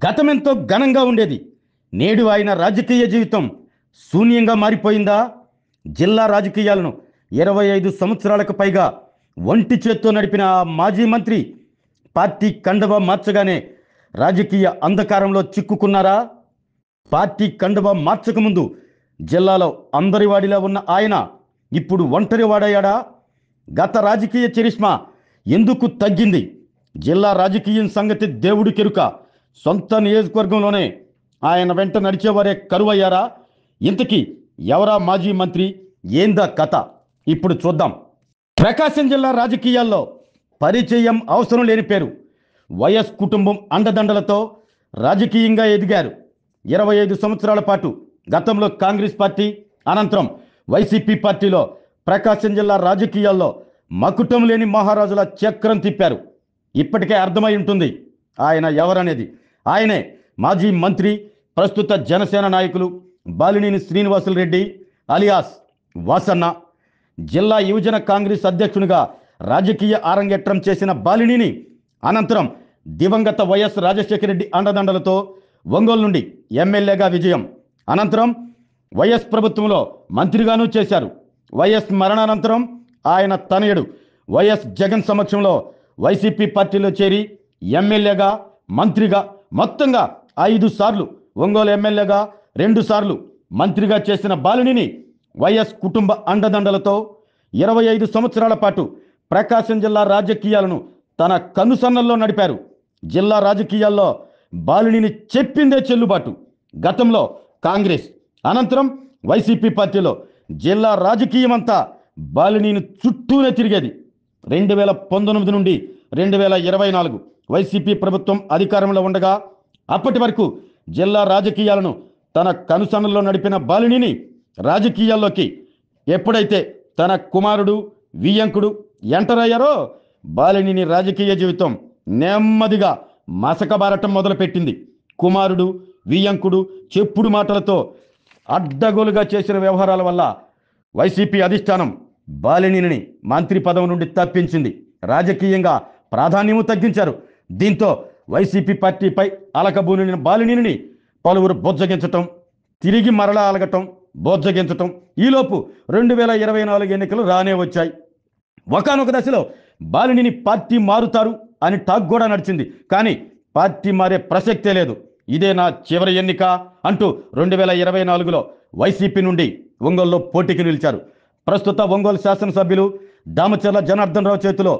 గతమెంతో ఘనంగా ఉండేది. నేడు ఆయన రాజకీయ జీవితం శూన్యంగా మారిపోయిందా? జిల్లా రాజకీయాలను 25 సంవత్సరాలకు పైగా ఒంటి చేత్తో నడిపిన ఆ మాజీ మంత్రి పార్టీ కండవ మార్చగానే రాజకీయ అంధకారంలో చిక్కుకున్నారా? పార్టీ కండవ మార్చకముందు జిల్లాలో అందరివాడిలా ఉన్న ఆయన ఇప్పుడు ఒంటరి వాడయ్యాడా? గత రాజకీయ చరిష్మా ఎందుకు తగ్గింది? జిల్లా రాజకీయం సంగతి దేవుడి కెరుక. సొంత నియోజకవర్గంలోనే ఆయన వెంట నడిచేవారే కరువయ్యారా? ఇంతకీ ఎవరా మాజీ మంత్రి? ఏందా కథ? ఇప్పుడు చూద్దాం. ప్రకాశం జిల్లా రాజకీయాల్లో పరిచయం అవసరం లేని పేరు. వైఎస్ కుటుంబం అండదండలతో రాజకీయంగా ఎదిగారు. 25 సంవత్సరాల పాటు గతంలో కాంగ్రెస్ పార్టీ, అనంతరం వైసీపీ పార్టీలో ప్రకాశం జిల్లా రాజకీయాల్లో మకుటం లేని మహారాజుల చక్రం తిప్పారు. ఇప్పటికే అర్థమై ఉంటుంది ఆయన ఎవరనేది. ఆయనే మాజీ మంత్రి, ప్రస్తుత జనసేన నాయకులు బాలినేని శ్రీనివాసులు రెడ్డి అలియాస్ వాసన్న. జిల్లా యువజన కాంగ్రెస్ అధ్యక్షునిగా రాజకీయ ఆరంగేట్రం చేసిన బాలినేని అనంతరం దివంగత వైఎస్ రాజశేఖర రెడ్డి అండదండలతో ఒంగోలు నుండి ఎమ్మెల్యేగా విజయం. అనంతరం వైఎస్ ప్రభుత్వంలో మంత్రిగానూ చేశారు. వైఎస్ మరణానంతరం ఆయన తనయుడు వైఎస్ జగన్ సమక్షంలో వైసీపీ పార్టీలో చేరి ఎమ్మెల్యేగా, మంత్రిగా మొత్తంగా 5 సార్లు ఒంగోలు ఎమ్మెల్యేగా, 2 సార్లు మంత్రిగా చేసిన బాలినేని వైఎస్ కుటుంబ అండదండలతో 25 సంవత్సరాల పాటు ప్రకాశం జిల్లా రాజకీయాలను తన కనుసన్నల్లో నడిపారు. జిల్లా రాజకీయాల్లో బాలినేని చెప్పిందే చెల్లుబాటు. గతంలో కాంగ్రెస్, అనంతరం వైసీపీ పార్టీలో జిల్లా రాజకీయం అంతా బాలినేని చుట్టూనే తిరిగేది. 2019 నుండి 2024 వైసీపీ ప్రభుత్వం అధికారంలో ఉండగా అప్పటి వరకు జిల్లా రాజకీయాలను తన కనుసన్నల్లో నడిపిన బాలినేని రాజకీయాల్లోకి ఎప్పుడైతే తన కుమారుడు వియ్యంకుడు ఎంటర్ అయ్యారో బాలినేని రాజకీయ జీవితం నెమ్మదిగా మసకబారటం మొదలుపెట్టింది. కుమారుడు వియ్యంకుడు చెప్పుడు మాటలతో అడ్డగోలుగా చేసిన వ్యవహారాల వల్ల వైసీపీ అధిష్టానం బాలినేనిని మంత్రి పదవి నుండి తప్పించింది. రాజకీయంగా ప్రాధాన్యము తగ్గించారు. దీంతో వైసీపీ పార్టీపై అలకబూనిన బాలినేనిని పలువురు బొజ్జగించటం, తిరిగి మరలా అలగటం, బోజ్జగించటం. ఈలోపు 2024 ఎన్నికలు రానే వచ్చాయి. ఒకానొక దశలో బాలినేని పార్టీ మారుతారు అని టాక్ కూడా నడిచింది. కానీ పార్టీ మారే ప్రసక్తే లేదు. ఇదే నా చివరి ఎన్నిక అంటూ 2024లో వైసీపీ నుండి ఒంగోలులో పోటీకి నిలిచారు. ప్రస్తుత ఒంగోలు శాసనసభ్యులు దామచర్ల జనార్దన్ రావు చేతిలో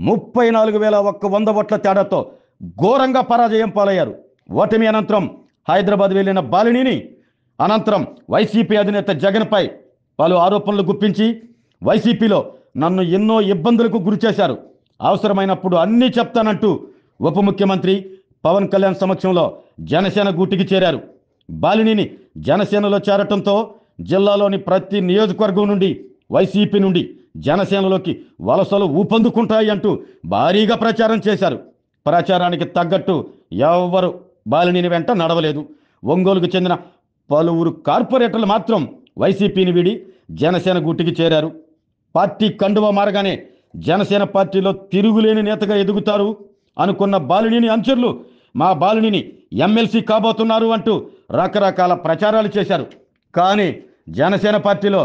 34,100 ఓట్ల తేడాతో ఘోరంగా పరాజయం పాలయ్యారు. ఓటమి అనంతరం హైదరాబాద్ వెళ్లిన బాలినేని అనంతరం వైసీపీ అధినేత జగన్పై పలు ఆరోపణలు గుప్పించి వైసీపీలో నన్ను ఎన్నో ఇబ్బందులకు గురిచేశారు, అవసరమైనప్పుడు అన్నీ చెప్తానంటూ ఉప ముఖ్యమంత్రి పవన్ కళ్యాణ్ సమక్షంలో జనసేన గూటికి చేరారు. బాలినేని జనసేనలో చేరటంతో జిల్లాలోని ప్రతి నియోజకవర్గం నుండి వైసీపీ నుండి జనసేనలోకి వలసలు ఊపందుకుంటాయి అంటూ భారీగా ప్రచారం చేశారు. ప్రచారానికి తగ్గట్టు ఎవ్వరు బాలినేని వెంట నడవలేదు. ఒంగోలుకు చెందిన పలువురు కార్పొరేటర్లు మాత్రం వైసీపీని వీడి జనసేన గూటికి చేరారు. పార్టీ కండువా మారగానే జనసేన పార్టీలో తిరుగులేని నేతగా ఎదుగుతారు అనుకున్న బాలినేని అనుచరులు మా బాలినేని ఎమ్మెల్సీ కాబోతున్నారు అంటూ రకరకాల ప్రచారాలు చేశారు. కానీ జనసేన పార్టీలో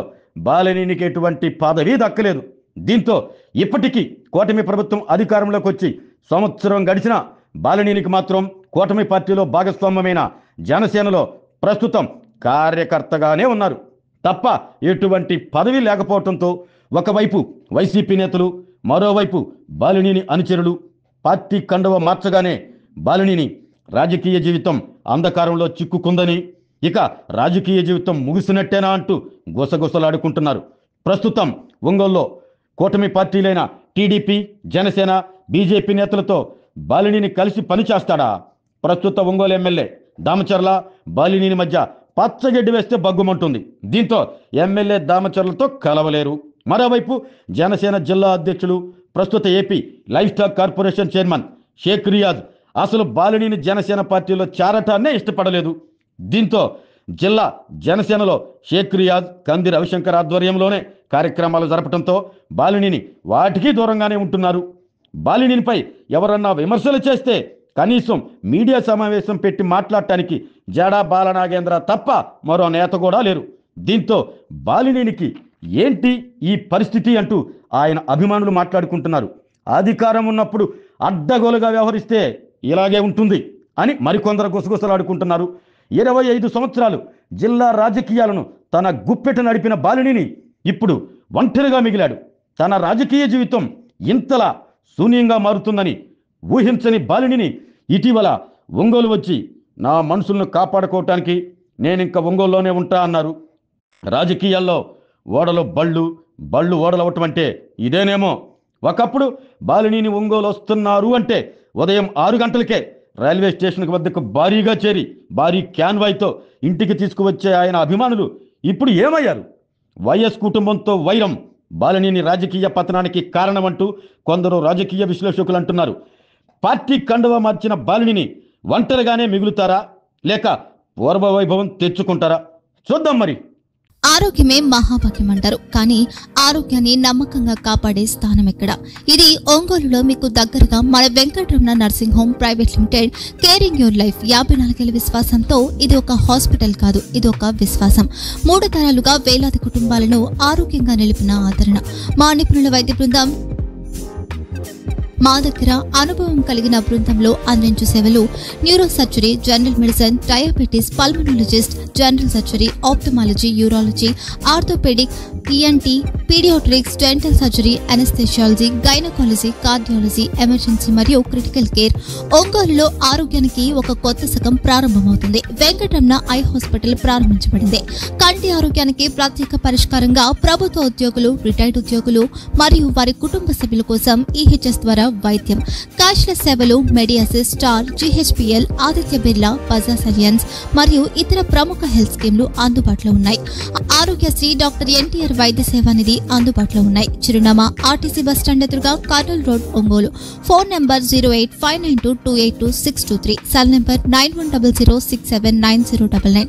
బాలినేనికి ఎటువంటి పదవి దక్కలేదు. దీంతో ఇప్పటికీ కూటమి ప్రభుత్వం అధికారంలోకి వచ్చి సంవత్సరం గడిచినా బాలినేనికి మాత్రం కూటమి పార్టీలో భాగస్వామ్యమైన జనసేనలో ప్రస్తుతం కార్యకర్తగానే ఉన్నారు తప్ప ఎటువంటి పదవి లేకపోవడంతో ఒకవైపు వైసీపీ నేతలు, మరోవైపు బాలినేని అనుచరులు పార్టీ కండువ మార్చగానే బాలినేని రాజకీయ జీవితం అంధకారంలో చిక్కుకుందని, ఇక రాజకీయ జీవితం ముగిసినట్టేనా అంటూ గుసగుసలాడుకుంటున్నారు. ప్రస్తుతం ఒంగోలులో కూటమి పార్టీలైన టీడీపీ, జనసేన, బీజేపీ నేతలతో బాలినేని కలిసి పనిచేస్తాడా? ప్రస్తుత ఒంగోలు ఎమ్మెల్యే దామచర్ల బాలినేని మధ్య పచ్చగడ్డి వేస్తే బగ్గుమంటుంది. దీంతో ఎమ్మెల్యే దామచర్లతో కలవలేరు. మరోవైపు జనసేన జిల్లా అధ్యక్షులు, ప్రస్తుత AP livestock corporation chairman Shaik Riyaz అసలు బాలినేని జనసేన పార్టీలో చేరటాన్నే ఇష్టపడలేదు. దీంతో జిల్లా జనసేనలో షేక్ రియాజ్, కంది రవిశంకర్ ఆధ్వర్యంలోనే కార్యక్రమాలు జరపడంతో బాలినేని వాటికి దూరంగానే ఉంటున్నారు. బాలినేనిపై ఎవరన్నా విమర్శలు చేస్తే కనీసం మీడియా సమావేశం పెట్టి మాట్లాడటానికి జడా బాలనాగేంద్ర తప్ప మరో నేత కూడా లేరు. దీంతో బాలినేనికి ఏంటి ఈ పరిస్థితి అంటూ ఆయన అభిమానులు మాట్లాడుకుంటున్నారు. అధికారం ఉన్నప్పుడు అడ్డగోలుగా వ్యవహరిస్తే ఇలాగే ఉంటుంది అని మరికొందరు గుసగుసలాడుకుంటున్నారు. 25 సంవత్సరాలు జిల్లా రాజకీయాలను తన గుప్పెట నడిపిన బాలినేని ఇప్పుడు ఒంటరిగా మిగిలాడు. తన రాజకీయ జీవితం ఇంతలా శూన్యంగా మారుతుందని ఊహించని బాలినేని ఇటీవల ఒంగోలు వచ్చి నా మనుషులను కాపాడుకోవటానికి నేనింక ఒంగోలులోనే ఉంటా అన్నారు. రాజకీయాల్లో ఓడలు బళ్ళు ఓడలవటం అంటే ఇదేనేమో. ఒకప్పుడు బాలినేని ఒంగోలు వస్తున్నారు అంటే ఉదయం 6 గంటలకే రైల్వే స్టేషన్ వద్దకు భారీగా చేరి భారీ క్యాన్వాయ్తో ఇంటికి తీసుకువచ్చే ఆయన అభిమానులు ఇప్పుడు ఏమయ్యారు? వైఎస్ కుటుంబంతో వైరం బాలినేని రాజకీయ పతనానికి కారణమంటూ కొందరు రాజకీయ విశ్లేషకులు అంటున్నారు. పార్టీ కండువా మార్చిన బాలినేని ఒంటరిగానే మిగులుతారా లేక పూర్వ వైభవం తెచ్చుకుంటారా? చూద్దాం మరి. ఆరోగ్యమే మహాభాగ్యం అంటారు, కానీ ఆరోగ్యాన్ని నమ్మకంగా కాపాడే స్థానం ఎక్కడ? ఇది ఒంగోలులో మీకు దగ్గరగా మన Venkataramana nursing home private limited. Caring your life 54 ఏళ్ల విశ్వాసంతో ఇది ఒక హాస్పిటల్ కాదు, ఇది ఒక విశ్వాసం. 3 తరాలుగా వేలాది కుటుంబాలను ఆరోగ్యంగా నిలిపిన ఆదరణ. మా నిపుణుల వైద్య బృందం మా దగ్గర అనుభవం కలిగిన బృందంలో అందించే సేవలు neuro surgery, general medicine, diabetes, pulmonologist, general surgery, ophthalmology, urology, orthopaedic, ENT, paediatrics, dental surgery, anaesthesiology, gynaecology, cardiology, emergency మరియు క్రిటికల్ కేర్. ఒంగోలులో ఆరోగ్యానికి ఒక కొత్త శకం ప్రారంభమవుతుంది. వెంకటరమణ ఐ హాస్పిటల్ ప్రారంభించబడింది. కంటి ఆరోగ్యానికి ప్రత్యేక పరిష్కారంగా ప్రభుత్వ ఉద్యోగులు, రిటైర్డ్ ఉద్యోగులు మరియు వారి కుటుంబ సభ్యుల కోసం ఈహెచ్ఎస్ ద్వారా వైద్యం, క్యాష్లెస్ సేవలు, Medi Assist, Star, GHPL, Aditya Birla, Bajaj Allianz మరియు ఇతర ప్రముఖ హెల్త్ స్కీమ్లు అందుబాటులో ఉన్నాయి. ఆరోగ్యశ్రీ, డాక్టర్ ఎన్టీఆర్ వైద్య సేవా నిధి అందుబాటులో ఉన్నాయి. చిరునామా ఆర్టీసీ బస్టాండ్ ఎదురుగా, Kurnool road, Ongole. Phone number 08592282623, cell number 9100679099.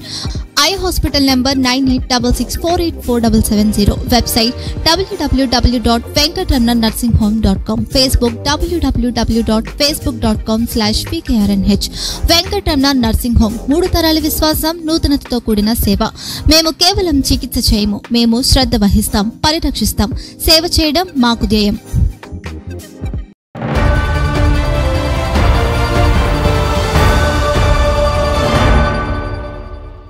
Eye hospital number 9866484770. Website www.venkatramananursinghome.com. Facebook www.facebook.com/pkrnh. Venkataramana nursing home, 3 తరాల విశ్వాసం, నూతనతతో కూడిన సేవ. మేము కేవలం చికిత్స చేయము, మేము శ్రద్ధ వహిస్తాం, పరిరక్షిస్తాం. సేవ చేయడం మాకు ధ్యేయం.